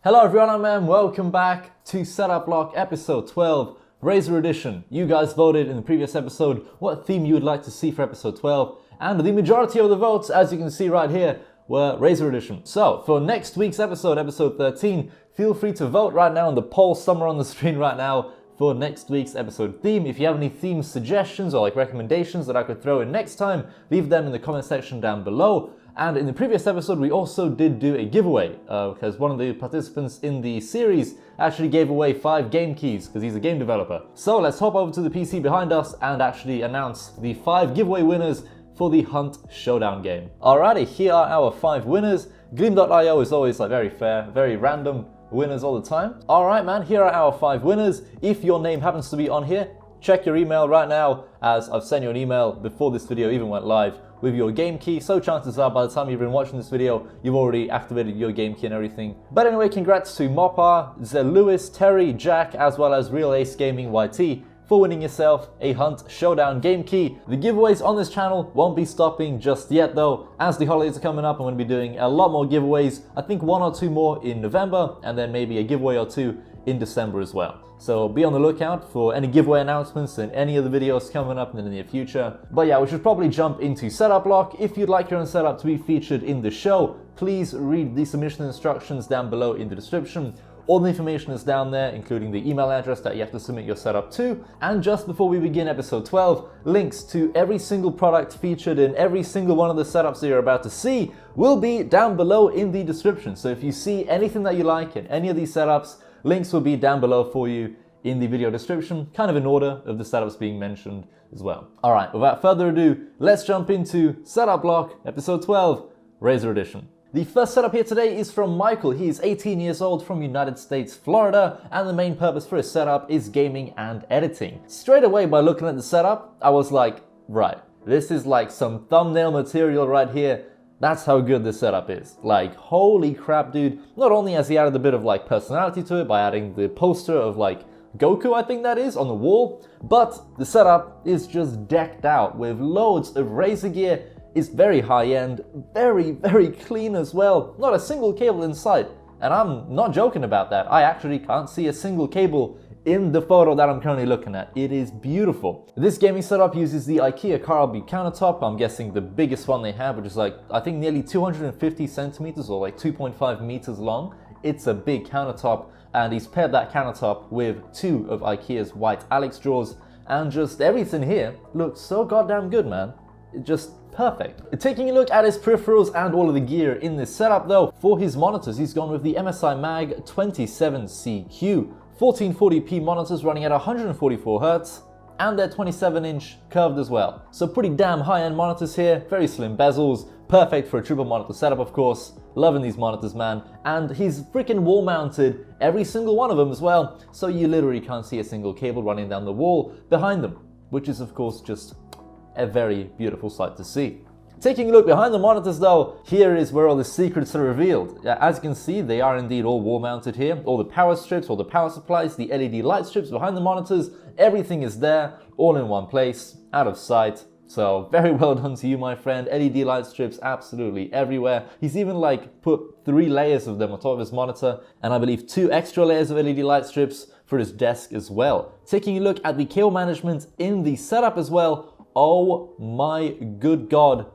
Hello everyone, I'm Em. Welcome back to TechBlock episode 12, Razer edition. You guys voted in the previous episode what theme you would like to see for episode 12, and the majority of the votes, as you can see right here, were Razer edition. So for next week's episode, episode 13, feel free to vote right now on the poll somewhere on the screen right now for next week's episode theme. If you have any theme suggestions or recommendations that I could throw in next time, leave them in the comment section down below. And in the previous episode, we also did do a giveaway because one of the participants in the series actually gave away 5 game keys because he's a game developer. So let's hop over to the PC behind us and actually announce the 5 giveaway winners for the Hunt Showdown game. Alrighty, here are our 5 winners. Gleam.io is always very fair, very random winners all the time. Alright man, here are our 5 winners. If your name happens to be on here, check your email right now, as I've sent you an email before this video even went live with your game key, so chances are by the time you've been watching this video, you've already activated your game key and everything. But anyway, congrats to Mopar, Lewis, Terry, Jack, as well as Real Ace Gaming YT for winning yourself a Hunt Showdown game key. The giveaways on this channel won't be stopping just yet though. As the holidays are coming up, I'm going to be doing a lot more giveaways. I think 1 or 2 more in November, and then maybe a giveaway or 2 in December as well. So be on the lookout for any giveaway announcements and any of the videos coming up in the near future. But yeah, we should probably jump into TechBlock. If you'd like your own setup to be featured in the show, please read the submission instructions down below in the description. All the information is down there, including the email address that you have to submit your setup to. And just before we begin episode 12, links to every single product featured in every single one of the setups that you're about to see will be down below in the description. So if you see anything that you like in any of these setups, links will be down below for you in the video description, kind of in order of the setups being mentioned as well. Alright, without further ado, let's jump into TechBlock episode 12, Razer edition. The first setup here today is from Michael. He is 18 years old from United States, Florida, and the main purpose for his setup is gaming and editing. Straight away by looking at the setup, I was like, right, this is like some thumbnail material right here. That's how good this setup is. Like, holy crap, dude. Not only has he added a bit of personality to it by adding the poster of Goku, I think that is, on the wall, but the setup is just decked out with loads of Razer gear. It's very high-end, very, very clean as well. Not a single cable in sight, and I'm not joking about that. I actually can't see a single cable in the photo that I'm currently looking at. It is beautiful. This gaming setup uses the IKEA Karud countertop. I'm guessing the biggest one they have, which is I think nearly 250 centimeters or 2.5 meters long. It's a big countertop, and he's paired that countertop with 2 of IKEA's white Alex drawers, and just everything here looks so goddamn good, man. It just perfect. Taking a look at his peripherals and all of the gear in this setup though, for his monitors he's gone with the MSI Mag 27CQ, 1440p monitors running at 144Hz, and they're 27-inch curved as well. So pretty damn high-end monitors here, very slim bezels, perfect for a triple monitor setup of course. Loving these monitors, man. And he's freaking wall mounted every single one of them as well, so you literally can't see a single cable running down the wall behind them, which is of course just a very beautiful sight to see. Taking a look behind the monitors though, here is where all the secrets are revealed. As you can see, they are indeed all wall mounted here. All the power strips, all the power supplies, the LED light strips behind the monitors, everything is there, all in one place, out of sight. So very well done to you, my friend. LED light strips absolutely everywhere. He's even put 3 layers of them on top of his monitor, and I believe 2 extra layers of LED light strips for his desk as well. Taking a look at the cable management in the setup as well, oh my good god,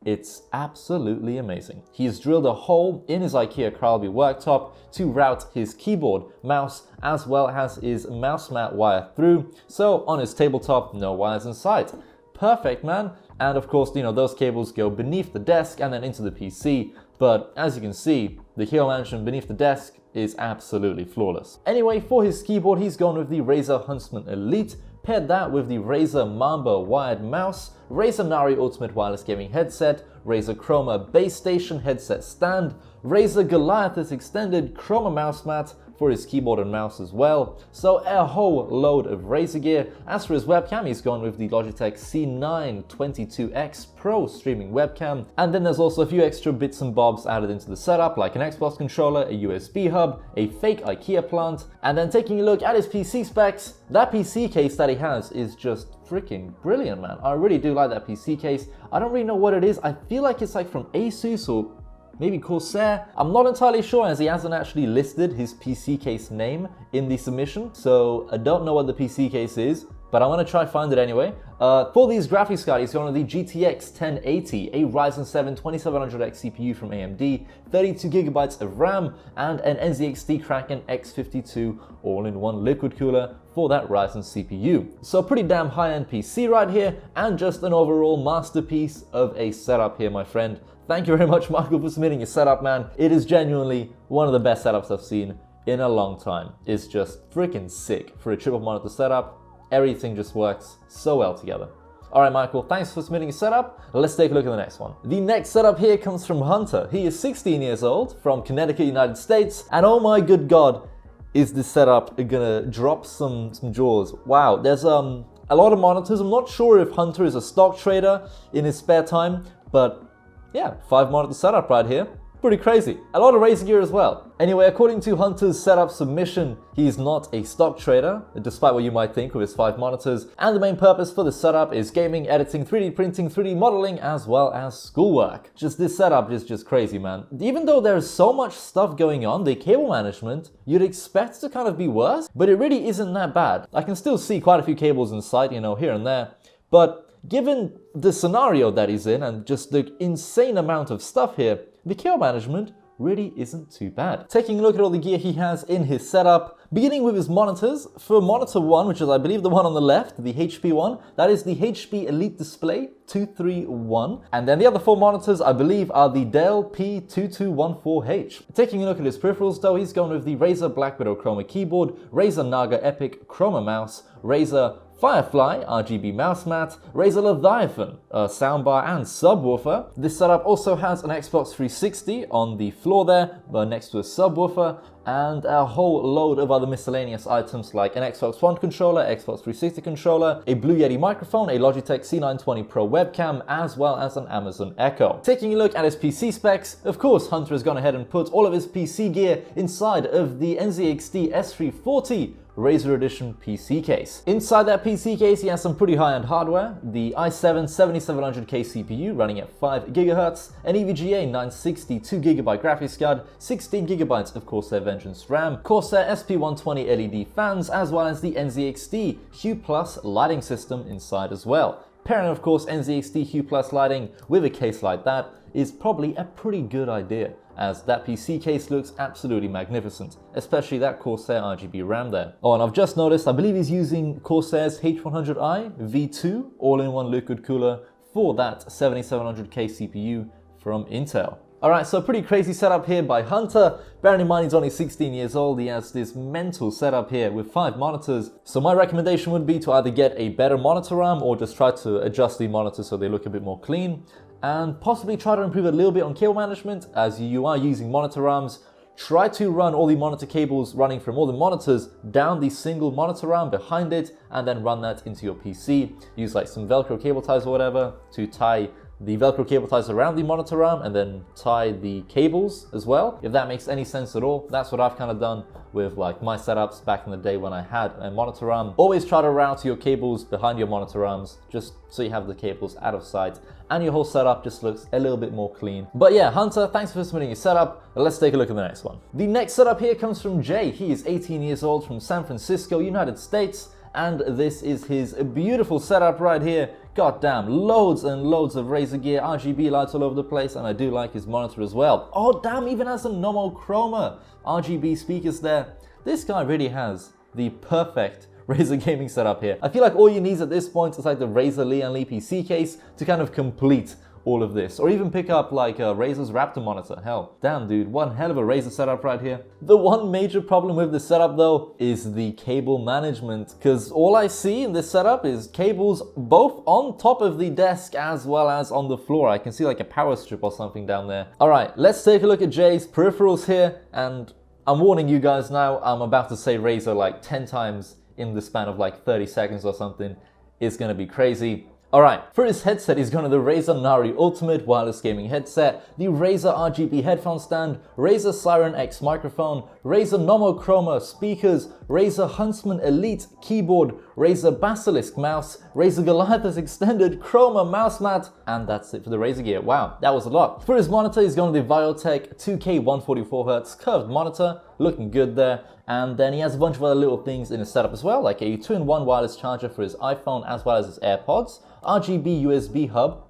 it's absolutely amazing. He's drilled a hole in his IKEA Karud worktop to route his keyboard, mouse, as well as his mouse mat wire through. So on his tabletop, no wires in sight. Perfect, man. And of course, those cables go beneath the desk and then into the PC. But as you can see, the cable management beneath the desk is absolutely flawless. Anyway, for his keyboard, he's gone with the Razer Huntsman Elite. Paired that with the Razer Mamba wired mouse, Razer Nari Ultimate Wireless Gaming Headset, Razer Chroma Base Station Headset Stand, Razer Goliathus Extended Chroma Mouse Mat for his keyboard and mouse as well. So a whole load of Razer gear. As for his webcam, he's gone with the Logitech C9 22X Pro streaming webcam. And then there's also a few extra bits and bobs added into the setup, like an Xbox controller, a USB hub, a fake IKEA plant. And then taking a look at his PC specs, that PC case that he has is just freaking brilliant, man. I really do like that PC case. I don't really know what it is. I feel like it's from Asus or maybe Corsair. I'm not entirely sure as he hasn't actually listed his PC case name in the submission, so I don't know what the PC case is, but I'm going to try find it anyway. For these graphics cards, he's going with the GTX 1080, a Ryzen 7 2700X CPU from AMD, 32GB of RAM, and an NZXT Kraken X52 all-in-one liquid cooler for that Ryzen CPU. So pretty damn high-end PC right here, and just an overall masterpiece of a setup here, my friend. Thank you very much, Michael, for submitting your setup, man. It is genuinely one of the best setups I've seen in a long time. It's just freaking sick for a triple monitor setup. Everything just works so well together. Alright, Michael, thanks for submitting your setup. Let's take a look at the next one. The next setup here comes from Hunter. He is 16 years old, from Connecticut, United States, and oh my good god, is this setup gonna drop some jaws. Wow, there's a lot of monitors. I'm not sure if Hunter is a stock trader in his spare time, but yeah, 5 monitor setup right here. Pretty crazy. A lot of Razer gear as well. Anyway, according to Hunter's setup submission, he's not a stock trader, despite what you might think with his 5 monitors. And the main purpose for the setup is gaming, editing, 3D printing, 3D modeling, as well as schoolwork. Just this setup is just crazy, man. Even though there's so much stuff going on, the cable management, you'd expect to kind of be worse, but it really isn't that bad. I can still see quite a few cables in sight, you know, here and there, but given the scenario that he's in and just the insane amount of stuff here, the cable management really isn't too bad. Taking a look at all the gear he has in his setup, beginning with his monitors. For monitor 1, which is I believe the one on the left, the HP one, that is the HP Elite Display 231. And then the other 4 monitors I believe are the Dell P2214H. Taking a look at his peripherals though, he's going with the Razer LiQWYD Chroma keyboard, Razer Naga Epic Chroma mouse, Razer Firefly RGB mouse mat, Razer Leviathan soundbar and subwoofer. This setup also has an Xbox 360 on the floor there, next to a subwoofer, and a whole load of other miscellaneous items like an Xbox One controller, Xbox 360 controller, a Blue Yeti microphone, a Logitech C920 Pro webcam, as well as an Amazon Echo. Taking a look at his PC specs, of course Hunter has gone ahead and put all of his PC gear inside of the NZXT S340 Razer Edition PC case. Inside that PC case he has some pretty high-end hardware, the i7 7700K CPU running at 5GHz, an EVGA 960 2GB graphics card, 16GB of Corsair Vengeance RAM, Corsair SP120 LED fans, as well as the NZXT Hue Plus lighting system inside as well. Pairing of course NZXT Hue Plus lighting with a case like that is probably a pretty good idea, as that PC case looks absolutely magnificent, especially that Corsair RGB RAM there. Oh, and I've just noticed, I believe he's using Corsair's H100i V2 all-in-one liquid cooler for that 7700K CPU from Intel. Alright, so pretty crazy setup here by Hunter. Bearing in mind he's only 16 years old, he has this mental setup here with 5 monitors. So my recommendation would be to either get a better monitor RAM or just try to adjust the monitors so they look a bit more clean. And possibly try to improve a little bit on cable management as you are using monitor arms. Try to run all the monitor cables running from all the monitors down the single monitor arm behind it and then run that into your PC. Use like some Velcro cable ties or whatever to tie the Velcro cable ties around the monitor arm and then tie the cables as well. If that makes any sense at all, that's what I've kind of done with like my setups back in the day when I had a monitor arm. Always try to route your cables behind your monitor arms just so you have the cables out of sight and your whole setup just looks a little bit more clean. But yeah, Hunter, thanks for submitting your setup. Let's take a look at the next one. The next setup here comes from Jay. He is 18 years old from San Francisco, United States. And this is his beautiful setup right here. God damn, loads and loads of Razer gear, RGB lights all over the place, and I do like his monitor as well. Oh damn, even has some Nomyn Chroma RGB speakers there. This guy really has the perfect Razer gaming setup here. I feel like all you need at this point is like the Razer Lian Li PC case to kind of complete all of this, or even pick up like Razer's Raptor monitor. Hell, damn dude, one hell of a Razer setup right here. The one major problem with this setup though is the cable management, because all I see in this setup is cables both on top of the desk as well as on the floor. I can see like a power strip or something down there. Alright, let's take a look at Jay's peripherals here, and I'm warning you guys now, I'm about to say Razer like 10 times in the span of like 30 seconds or something. It's gonna be crazy. Alright, for his headset he's gone with the Razer Nari Ultimate wireless gaming headset, the Razer RGB headphone stand, Razer Siren X microphone, Razer Nomyn speakers, Razer Huntsman Elite keyboard, Razer Basilisk mouse, Razer Goliathus extended Chroma mouse mat, and that's it for the Razer gear. Wow, that was a lot. For his monitor he's gone with the Viotech 2K 144Hz curved monitor, looking good there. And then he has a bunch of other little things in his setup as well, like a 2-in-1 wireless charger for his iPhone as well as his AirPods, RGB USB hub.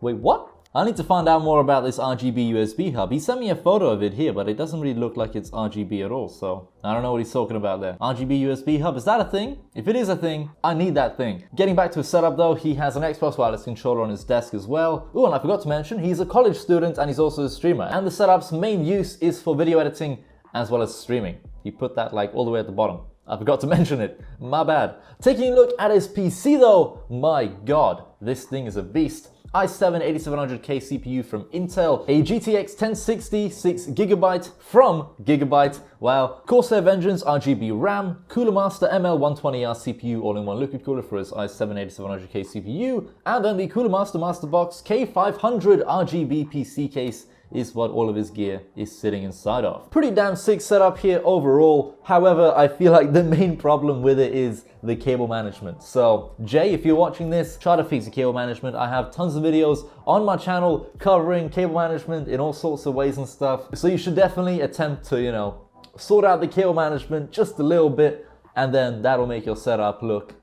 Wait, what? I need to find out more about this RGB USB hub. He sent me a photo of it here, but it doesn't really look like it's RGB at all, so I don't know what he's talking about there. RGB USB hub, is that a thing? If it is a thing, I need that thing. Getting back to his setup though, he has an Xbox wireless controller on his desk as well. Oh, and I forgot to mention, he's a college student and he's also a streamer. And the setup's main use is for video editing as well as streaming. He put that like all the way at the bottom. I forgot to mention it, my bad. Taking a look at his PC though, my god, this thing is a beast. i7 8700K CPU from Intel, a GTX 1060 6GB from Gigabyte, wow, Corsair Vengeance RGB RAM, Cooler Master ML120R CPU all-in-one liquid cooler for his i7 8700K CPU, and then the Cooler Master Masterbox K500 RGB PC case is what all of his gear is sitting inside of. Pretty damn sick setup here overall. However, I feel like the main problem with it is the cable management. So Jay, if you're watching this, try to fix the cable management. I have tons of videos on my channel covering cable management in all sorts of ways and stuff. So you should definitely attempt to, sort out the cable management just a little bit, and then that'll make your setup look,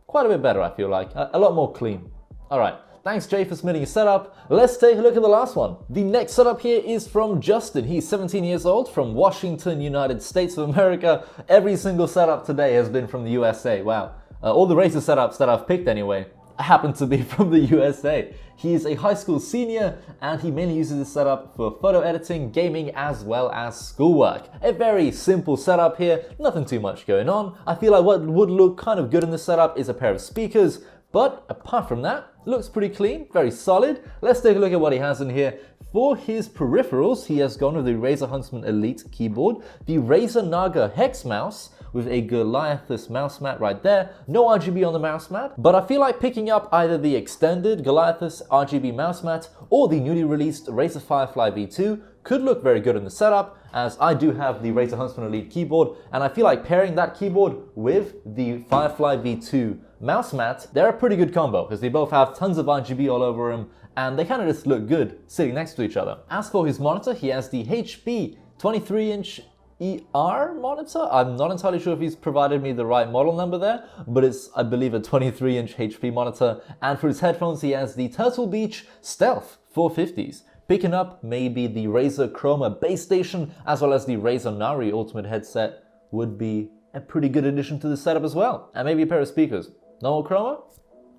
quite a bit better, I feel like. A lot more clean. All right. Thanks Jay for submitting his setup. Let's take a look at the last one. The next setup here is from Justin. He's 17 years old from Washington, United States of America. Every single setup today has been from the USA. Wow. All the Razer setups that I've picked anyway happen to be from the USA. He is a high school senior and he mainly uses this setup for photo editing, gaming, as well as schoolwork. A very simple setup here, nothing too much going on. I feel like what would look kind of good in this setup is a pair of speakers, but apart from that, looks pretty clean, very solid. Let's take a look at what he has in here. For his peripherals, he has gone with the Razer Huntsman Elite keyboard, the Razer Naga Hex mouse with a Goliathus mouse mat right there. No RGB on the mouse mat, but I feel like picking up either the extended Goliathus RGB mouse mat or the newly released Razer Firefly V2 could look very good in the setup, as I do have the Razer Huntsman Elite keyboard, and I feel like pairing that keyboard with the Firefly V2 mouse mat, they're a pretty good combo because they both have tons of RGB all over them and they kind of just look good sitting next to each other. As for his monitor, he has the HP 23-inch ER monitor. I'm not entirely sure if he's provided me the right model number there, but it's, I believe, a 23-inch HP monitor. And for his headphones, he has the Turtle Beach Stealth 450s. Picking up maybe the Razer Chroma base station as well as the Razer Nari Ultimate headset would be a pretty good addition to the setup as well. And maybe a pair of speakers. No Chroma?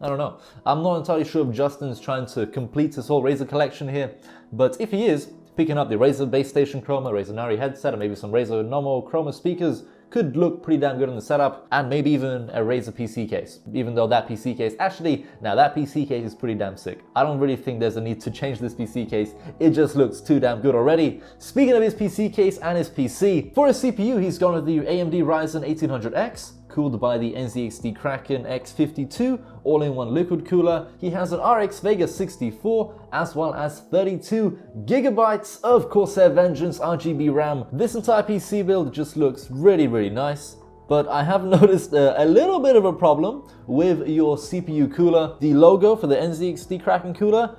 I don't know. I'm not entirely sure if Justin's trying to complete his whole Razer collection here, but if he is, picking up the Razer base station Chroma, Razer Nari headset, and maybe some Razer Nomyn Chroma speakers could look pretty damn good in the setup, and maybe even a Razer PC case. Even though that PC case, actually, now that PC case is pretty damn sick. I don't really think there's a need to change this PC case. It just looks too damn good already. Speaking of his PC case and his PC, for his CPU, he's gone with the AMD Ryzen 1800X, cooled by the NZXT Kraken X52 all-in-one liquid cooler. He has an RX Vega 64 as well as 32 gigabytes of Corsair Vengeance RGB RAM. This entire PC build just looks really nice. But I have noticed a little bit of a problem with your CPU cooler. The logo for the NZXT Kraken cooler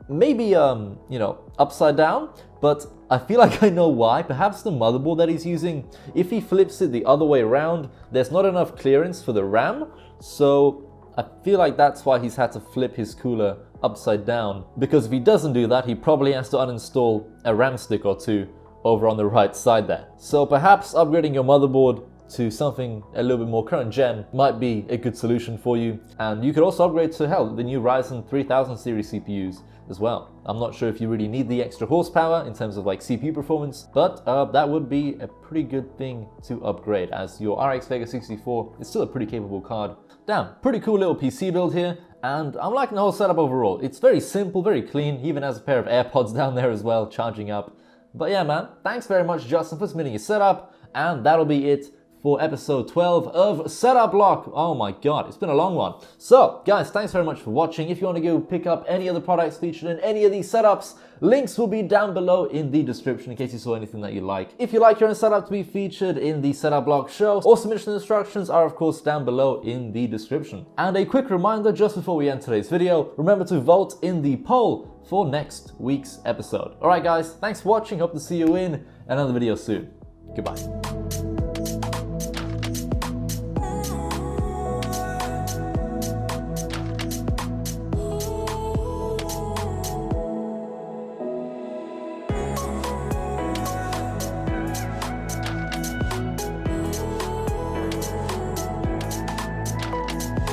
maybe upside down, but I feel like I know why. Perhaps the motherboard that he's using, if he flips it the other way around, there's not enough clearance for the RAM, so I feel like that's why he's had to flip his cooler upside down, because if he doesn't do that, he probably has to uninstall a RAM stick or two over on the right side there. So perhaps upgrading your motherboard to something a little bit more current gen might be a good solution for you. And you could also upgrade to the new Ryzen 3000 series CPUs as well. I'm not sure if you really need the extra horsepower in terms of like CPU performance, but that would be a pretty good thing to upgrade, as your RX Vega 64 is still a pretty capable card. Damn, pretty cool little PC build here, and I'm liking the whole setup overall. It's very simple, very clean, he even has a pair of AirPods down there as well, charging up. But yeah man, thanks very much Justin for submitting your setup, and that'll be it for episode 12 of Setup Block. Oh my god, it's been a long one. So, guys, thanks very much for watching. If you want to go pick up any of the products featured in any of these setups, links will be down below in the description in case you saw anything that you like. If you like your own setup to be featured in the Setup Block show, or submission instructions are of course down below in the description. And a quick reminder just before we end today's video, remember to vote in the poll for next week's episode. Alright guys, thanks for watching, hope to see you in another video soon. Goodbye.